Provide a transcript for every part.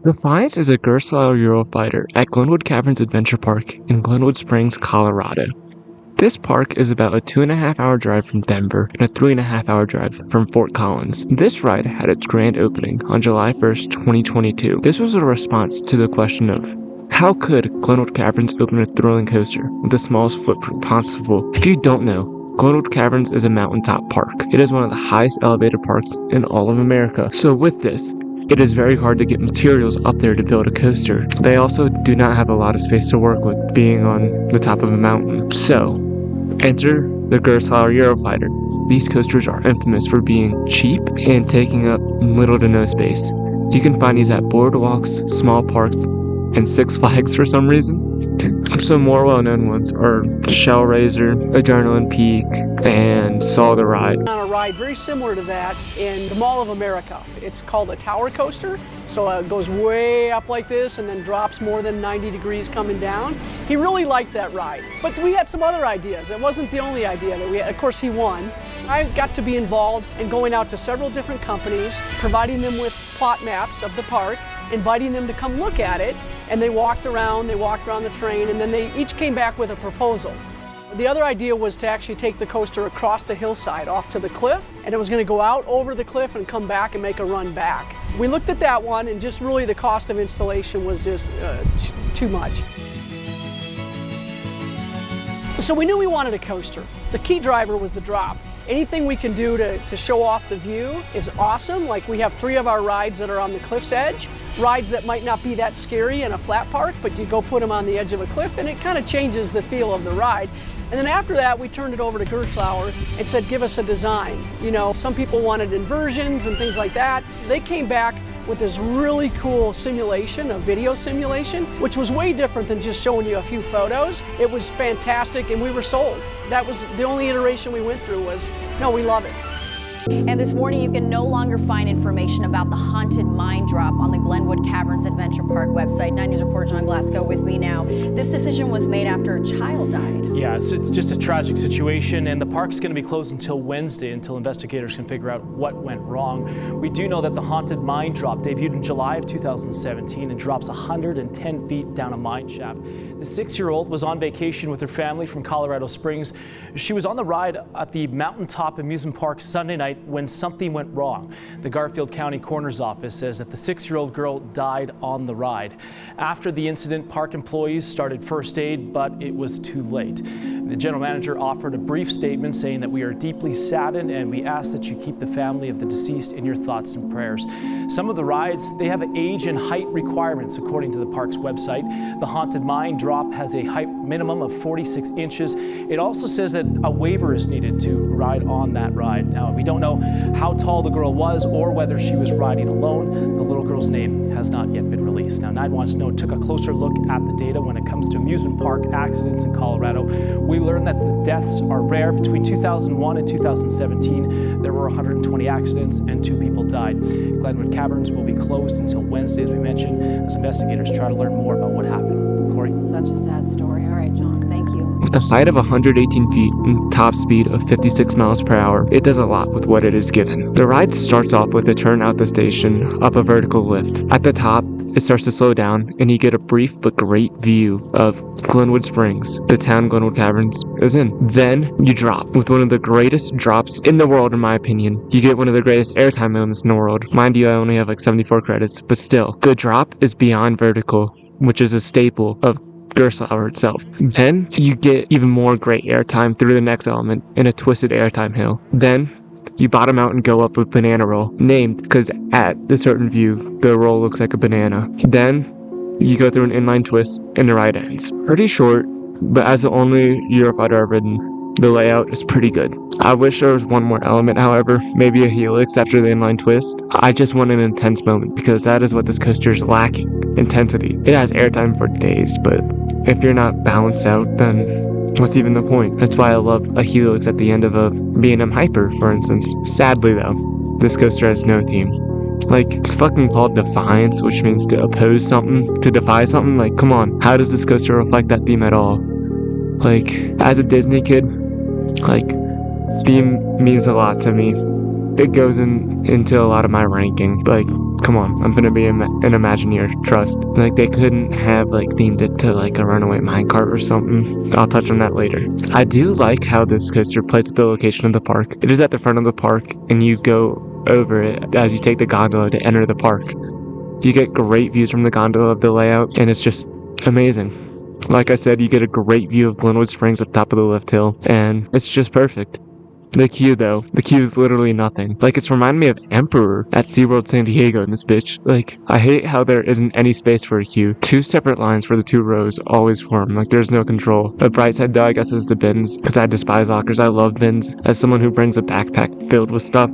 Defiance is a Gerstlauer Eurofighter at Glenwood Caverns Adventure Park in Glenwood Springs, Colorado. This park is about a 2.5-hour drive from Denver and a 3.5-hour drive from Fort Collins. This ride had its grand opening on July 1st, 2022. This was a response to the question of, how could Glenwood Caverns open a thrilling coaster with the smallest footprint possible? If you don't know, Glenwood Caverns is a mountaintop park. It is one of the highest elevated parks in all of America. So with this, it is very hard to get materials up there to build a coaster. They also do not have a lot of space to work with, being on the top of a mountain. So, enter the Gerstlauer Eurofighter. These coasters are infamous for being cheap and taking up little to no space. You can find these at boardwalks, small parks, and Six Flags for some reason. Some more well-known ones are Shellraiser, Adrenaline Peak, and Saw the Ride. On a ride very similar to that in the Mall of America. It's called a tower coaster, so it goes way up like this and then drops more than 90 degrees coming down. He really liked that ride, but we had some other ideas. It wasn't the only idea that we had. Of course, he won. I got to be involved in going out to several different companies, providing them with plot maps of the park, inviting them to come look at it, and they walked around the train, and then they each came back with a proposal. The other idea was to actually take the coaster across the hillside off to the cliff, and it was going to go out over the cliff and come back and make a run back. We looked at that one, and just really the cost of installation was just too much. So we knew we wanted a coaster. The key driver was the drop. Anything we can do to show off the view is awesome. Like we have 3 of our rides that are on the cliff's edge. Rides that might not be that scary in a flat park, but you go put them on the edge of a cliff and it kind of changes the feel of the ride. And then after that, we turned it over to Gerstlauer and said, give us a design. You know, some people wanted inversions and things like that. They came back with this really cool simulation, a video simulation, which was way different than just showing you a few photos. It was fantastic and we were sold. That was the only iteration we went through was, no, we love it. And this morning, you can no longer find information about the haunted mine drop on the Glenwood Caverns Adventure Park website. 9 News reporter John Glasgow with me now. This decision was made after a child died. Yeah, it's just a tragic situation, and the park's going to be closed until Wednesday until investigators can figure out what went wrong. We do know that the haunted mine drop debuted in July of 2017 and drops 110 feet down a mine shaft. The 6-year-old was on vacation with her family from Colorado Springs. She was on the ride at the Mountaintop Amusement Park Sunday night when something went wrong. The Garfield County Coroner's Office says that the 6-year-old girl died on the ride. After the incident, park employees started first aid, but it was too late. The general manager offered a brief statement saying that we are deeply saddened and we ask that you keep the family of the deceased in your thoughts and prayers. Some of the rides, they have age and height requirements according to the park's website. The haunted mine drop has a height minimum of 46 inches. It also says that a waiver is needed to ride on that ride. Now, we don't know how tall the girl was or whether she was riding alone. The little girl's name has not yet been released. Now, 9 Wants to Know took a closer look at the data when it comes to amusement park accidents in Colorado. We learned that the deaths are rare. Between 2001 and 2017, there were 120 accidents and 2 people died. Glenwood Caverns will be closed until Wednesday, as we mentioned, as investigators try to learn more about what happened. Corey? Such a sad story. All right, John, thank you. With a height of 118 feet and top speed of 56 miles per hour, it does a lot with what it is given. The ride starts off with a turn out the station up a vertical lift. At the top, it starts to slow down and you get a brief but great view of Glenwood Springs, the town Glenwood Caverns is in. Then you drop with one of the greatest drops in the world, in my opinion. You get one of the greatest airtime moments in the world. Mind you, I only have like 74 credits, but still, the drop is beyond vertical, which is a staple of Gerstlauer itself. Then you get even more great airtime through the next element in a twisted airtime hill. Then you bottom out and go up with banana roll, named because at the certain view, the roll looks like a banana. Then you go through an inline twist and the ride ends. Pretty short, but as the only Eurofighter I've ridden, the layout is pretty good. I wish there was one more element, however, maybe a helix after the inline twist. I just want an intense moment because that is what this coaster is lacking, intensity. It has airtime for days, but if you're not balanced out, then what's even the point? That's why I love a helix at the end of a B&M Hyper, for instance. Sadly though, this coaster has no theme. Like, it's fucking called Defiance, which means to oppose something, to defy something. Like, come on, how does this coaster reflect that theme at all? Like, as a Disney kid, like, theme means a lot to me. It goes into a lot of my ranking. Like, come on, I'm gonna be an Imagineer, trust. Like, they couldn't have, like, themed it to, like, a runaway minecart or something. I'll touch on that later. I do like how this coaster plays with the location of the park. It is at the front of the park, and you go over it as you take the gondola to enter the park. You get great views from the gondola of the layout, and it's just amazing. Like I said, you get a great view of Glenwood Springs at the top of the lift hill, and it's just perfect. The queue, though. The queue is literally nothing. Like, it's reminding me of Emperor at SeaWorld San Diego in this bitch. Like, I hate how there isn't any space for a queue. 2 separate lines for the 2 rows always form. Like, there's no control. A bright side, though, I guess, is the bins, because I despise lockers. I love bins. As someone who brings a backpack filled with stuff,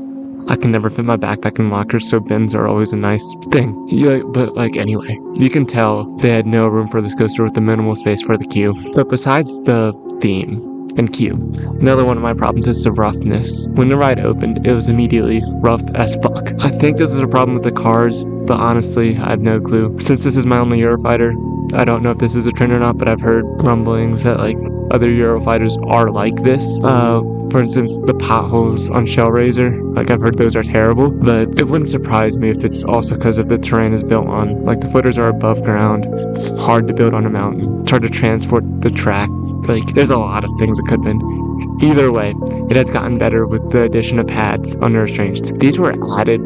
I can never fit my backpack in lockers, so bins are always a nice thing. Yeah, but, like, anyway. You can tell they had no room for this coaster with the minimal space for the queue. But besides the theme and queue, another one of my problems is the roughness. When the ride opened, it was immediately rough as fuck. I think this is a problem with the cars, but honestly, I have no clue. Since this is my only Eurofighter, I don't know if this is a trend or not, but I've heard rumblings that, like, other Eurofighters are like this. For instance, the potholes on Shellraiser, like, I've heard those are terrible, but it wouldn't surprise me if it's also because of the terrain is built on. Like, the footers are above ground, it's hard to build on a mountain, it's hard to transport the track. Like, there's a lot of things it could have been. Either way, it has gotten better with the addition of pads on the restraints. These were added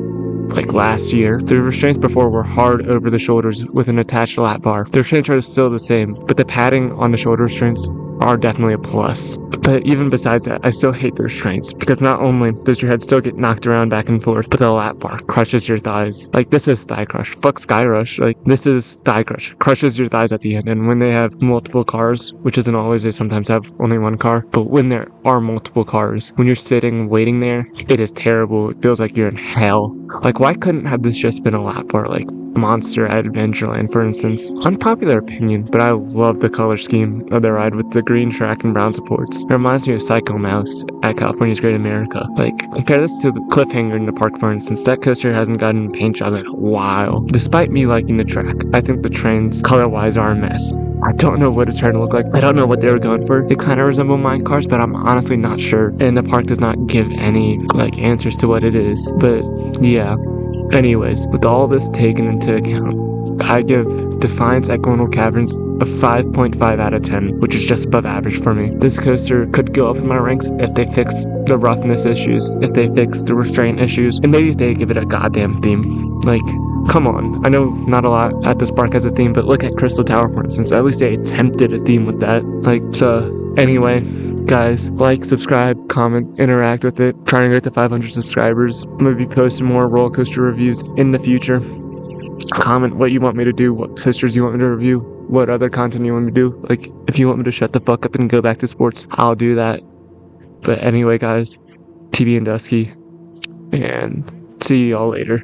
like last year. The restraints before were hard over the shoulders with an attached lap bar. The restraints are still the same, but the padding on the shoulder restraints are definitely a plus. But even besides that, I still hate the restraints, because not only does your head still get knocked around back and forth, but the lap bar crushes your thighs. Like, this is thigh crush. Fuck Sky Rush. Like, this is thigh crush. Crushes your thighs at the end. And when they have multiple cars, which isn't always, they sometimes have only one car, but when there are multiple cars, when you're sitting waiting there, it is terrible. It feels like you're in hell. Like, why couldn't have this just been a lap bar? Like Monster at Adventureland, for instance. Unpopular opinion, but I love the color scheme of the ride with the green track and brown supports. It reminds me of Psycho Mouse at California's Great America. Like, compare this to the Cliffhanger in the park, for instance. That coaster hasn't gotten a paint job in a while. Despite me liking the track, I think the trains, color-wise, are a mess. I don't know what it's trying to look like. I don't know what they were going for. They kind of resemble mine cars, but I'm honestly not sure. And the park does not give any, like, answers to what it is. But, yeah. Anyways, with all this taken into account, I give Defiance at Glenwood Caverns a 5.5 out of 10, which is just above average for me. This coaster could go up in my ranks if they fix the roughness issues, if they fix the restraint issues, and maybe if they give it a goddamn theme. Like, come on. I know not a lot at this park has a theme, but look at Crystal Tower, for instance. At least they attempted a theme with that. Like, so, anyway, guys, like, subscribe, comment, interact with it. Trying to get to 500 subscribers. I'm going to be posting more roller coaster reviews in the future. Comment what you want me to do, what coasters you want me to review, what other content you want me to do. Like, if you want me to shut the fuck up and go back to sports, I'll do that. But anyway, guys, TBN Dusky, and see y'all later.